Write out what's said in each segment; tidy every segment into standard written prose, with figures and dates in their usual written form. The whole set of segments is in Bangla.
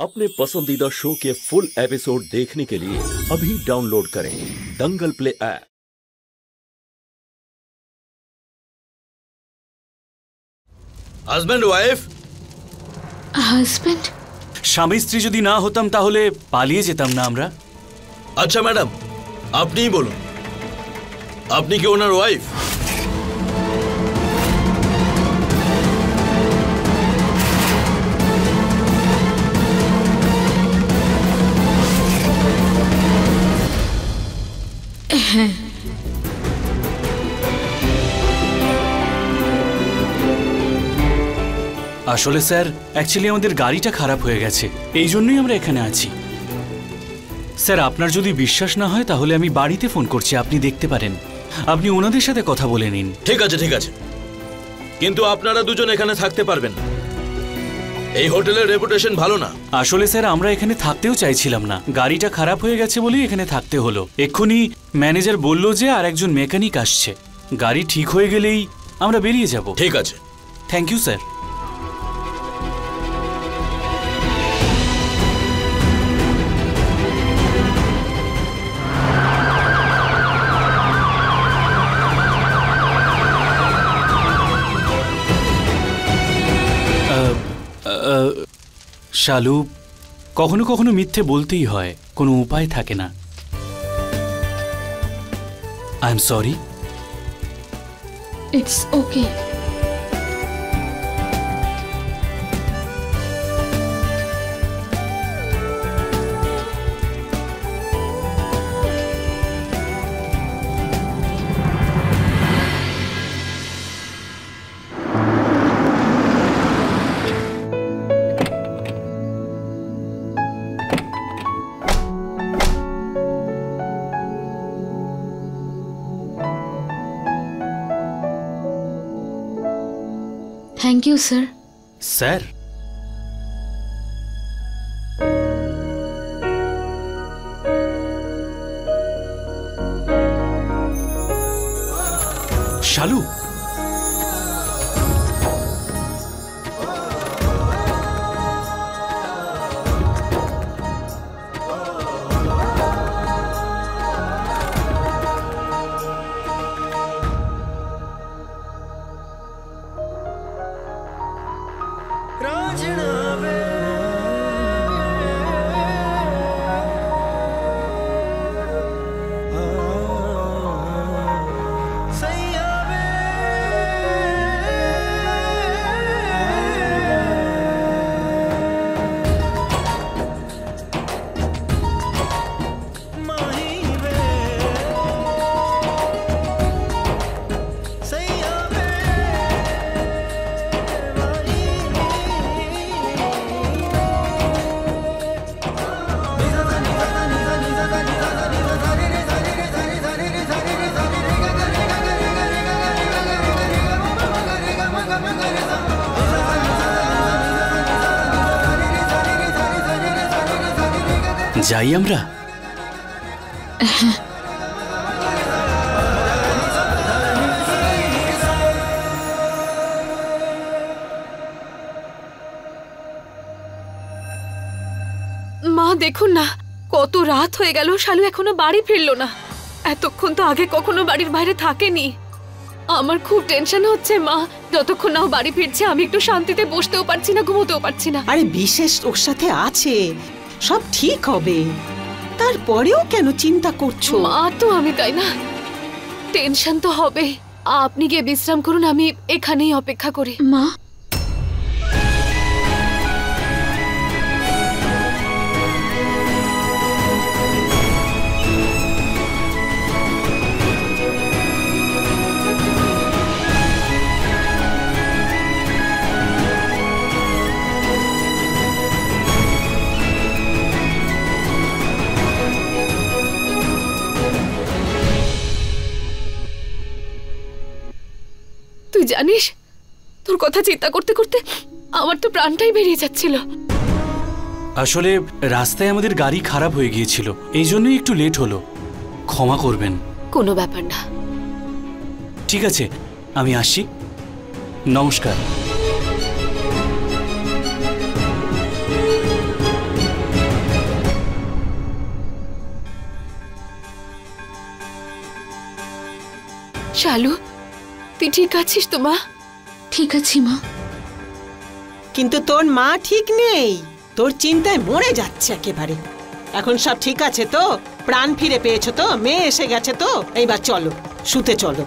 अपने पसंदीदा शो के फुल एपिसोड देखने के लिए अभी डाउनलोड करें Dangal play app. Husband wife husband স্বামী স্ত্রী যদি না হতাম তাহলে পালিয়ে যেতাম না আমরা। আচ্ছা ম্যাডাম, আপনিই বলুন, আপনি কি ওনার ওয়াইফ? হ্যাঁ। আসলে স্যার, অ্যাকচুয়ালি আমাদের গাড়িটা খারাপ হয়ে গেছে, এই জন্যই আমরা এখানে আছি। স্যার, আপনার যদি বিশ্বাস না হয় তাহলে আমি বাড়িতে ফোন করছি, আপনি দেখতে পারেন, আপনি ওনাদের সাথে কথা বলে নিন। ঠিক আছে ঠিক আছে, কিন্তু আপনারা দুজন এখানে থাকতে পারবেন না, এই হোটেলের রেপুটেশন ভালো না। আসলে স্যার, আমরা এখানে থাকতেও চাইছিলাম না, গাড়িটা খারাপ হয়ে গেছে বলেই এখানে থাকতে হলো। এক্ষুনি ম্যানেজার বলল যে আর একজন মেকানিক আসছে, গাড়ি ঠিক হয়ে গেলেই আমরা বেরিয়ে যাব। ঠিক আছে, থ্যাংক ইউ স্যার। শালু, কখনো কখনো মিথ্যে বলতেই হয়, কোনো উপায় থাকে না। I am sorry. It's okay. Thank you sir. Sir, Shalu, যাই আমরা। মা দেখুন না, কত রাত হয়ে গেল, শালু এখনো বাড়ি ফিরলো না। এতক্ষণ তো আগে কখনো বাড়ির বাইরে থাকেনি। আমার খুব টেনশন হচ্ছে মা, যতক্ষণ না ও বাড়ি ফিরছে আমি একটু শান্তিতে বসতেও পারছি না, ঘুমোতেও পারছি না। আরে বিশেষ ওর সাথে আছে, সব ঠিক হবে, তারপরেও কেন চিন্তা করছো? মা তো আমি তাই না, টেনশন তো হবে। আপনি গিয়ে বিশ্রাম করুন, আমি এখানেই অপেক্ষা করি। মা, তুই জানিস, তোর কথা চিন্তা করতে করতে আমার তো প্রাণটাই বেরিয়ে যাচ্ছিল। আসলে রাস্তায় আমাদের গাড়ি খারাপ হয়ে গিয়েছিল, এই জন্যই একটু লেট হলো, ক্ষমা করবেন। কোনো ব্যাপার না। ঠিক আছে, আমি আসি, নমস্কার। শালু তুই ঠিক আছিস তো মা? ঠিক আছি মা। কিন্তু তোর মা ঠিক নেই, তোর চিন্তায় মরে যাচ্ছে একেবারে। এখন সব ঠিক আছে তো? প্রাণ ফিরে পেয়েছো তো? মেয়ে এসে গেছে তো? এইবার চলো, শুতে চলো।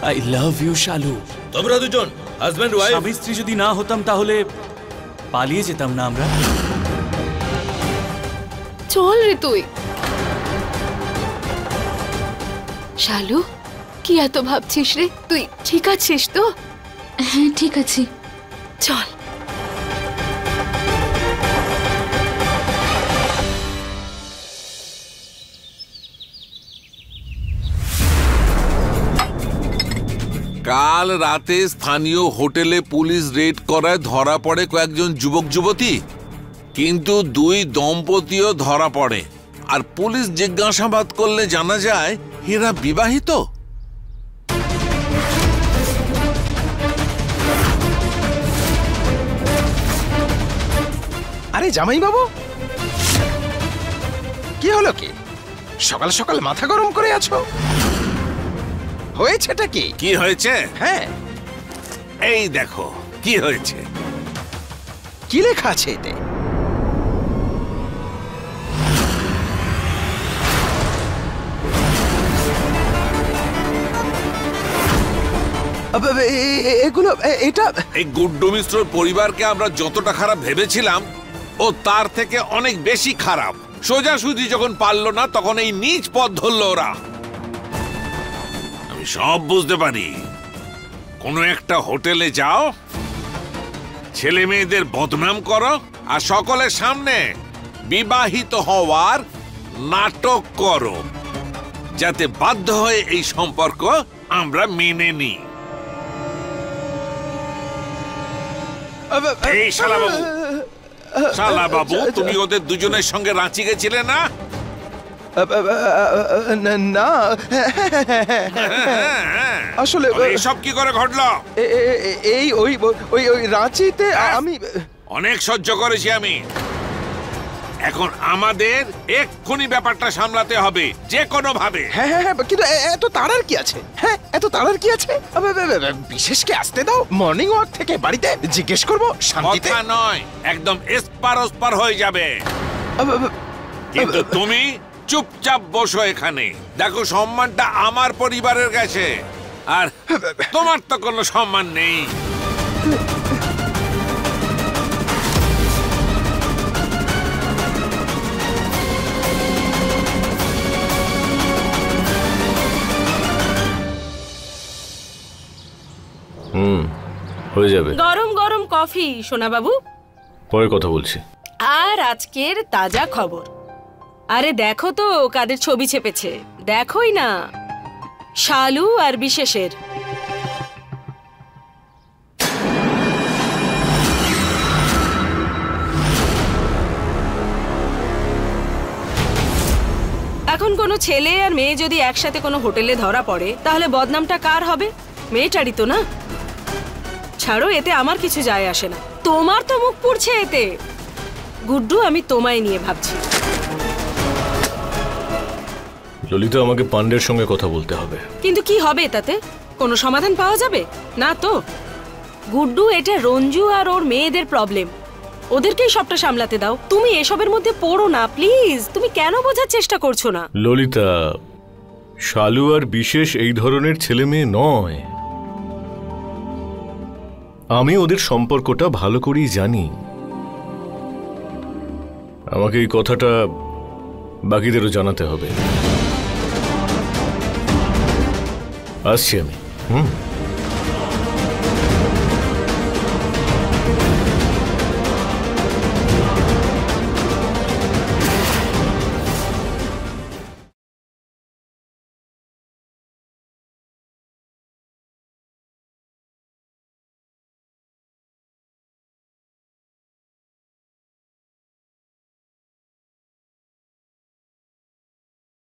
I love you Shalu. তোমরা দুজন হাজব্যান্ড ওয়াইফ। স্বামী স্ত্রী যদি না হতাম তাহলে পালিয়ে যেতাম না আমরা? চল রে তুই। শালু কি এত ভাবছিস রে? তুই ঠিক আছিস তো? হ্যাঁ ঠিক আছি। চল। কাল রাতে স্থানীয় হোটেলে পুলিশ রেড করায় ধরা পড়ে কয়েকজন যুবক যুবতী, কিন্তু 2 দম্পতিও ধরা পড়ে। আর পুলিশ জিজ্ঞাসাবাদ করলে জানা যায় এরা বিবাহিত। আরে জামাই বাবু, কি হলো? কি সকাল সকাল মাথা গরম করে আছো? হয়েছেটা কি? কি হয়েছে? হ্যাঁ, এই দেখো কি হয়েছে। কি লেখা আছে এতে? এগুলো এটা এই গুড্ডু মিশ্রর পরিবারকে আমরা যতটা খারাপ ভেবেছিলাম ও তার থেকে অনেক বেশি খারাপ। সোজাসুজি যখন পারলো না তখন এই নীচ পথ ধরল ওরা। আমি সব বুঝতে পারি। কোনো একটা হোটেলে যাও, ছেলে মেয়েদের বদনাম করো, আর সকলের সামনে বিবাহিত হওয়ার নাটক করো, যাতে বাধ্য হয়ে এই সম্পর্ক আমরা মেনে নিই। এই শালা বাবু, শালা বাবু, তুমি ওদের দুজনের সঙ্গে রাঁচি গেছিলে না? না, আসলে এসব কি করে ঘটলো? এই ওই ওই ওই রাঁচিতে আমি অনেক সহ্য করেছি আমি। এখন আমাদের এক্ষুনি ব্যাপারটা সামলাতে হবে যে কোনো ভাবে। হ্যাঁ হ্যাঁ, কিন্তু এত তাড়ার কি আছে? হ্যাঁ, এত তাড়ার কি আছে? বিশেষকে আসতে দাও, মর্নিং ওয়াক থেকে বাড়িতে জিজ্ঞেস করবো শান্তিতে। কথা নয়, একদম এসপার ওসপার হয়ে যাবে। কিন্তু তুমি চুপচাপ বসো এখানে। দেখো, সম্মানটা আমার পরিবারের কাছে, আর তোমার তো কোনো সম্মান নেই। হয়ে যাবে। গরম গরম কফি সোনা বাবু। পরে কথা বলছি। আর আজকের তাজা খবর। আরে দেখো তো কাদের ছবি চেপেছে, দেখোই না, শালু আর বিশেষের। এখন কোনো ছেলে আর মেয়ে যদি একসাথে কোনো হোটেলে ধরা পড়ে, তাহলে বদনামটা কার হবে? মেয়েটারই তো না? ছাড়ো, এতে আমার কিছু যায় আসে না। তোমার তো মুখ পুড়ছে এতে। গুড্ডু, আমি তোমায় নিয়ে ভাবছি। ললিতা, আমাকে পান্ডের সঙ্গে কথা বলতে হবে। কিন্তু কি হবে তাতে? কোনো সমাধান পাওয়া যাবে না তো? গুড্ডু, এটা রঞ্জু আর ওর মেয়েদের প্রবলেম, ওদেরকেই সবটা সামলাতে দাও। তুমি এসবের মধ্যে পড়ো না প্লিজ। তুমি কেন বোঝার চেষ্টা করছো না? ললিতা, শালু আর বিশেষ এই ধরনের ছেলে মেয়ে নয়। আমি ওদের সম্পর্কটা ভালো করেই জানি। আমাকে এই কথাটা বাকিদেরও জানাতে হবে। আসছি আমি।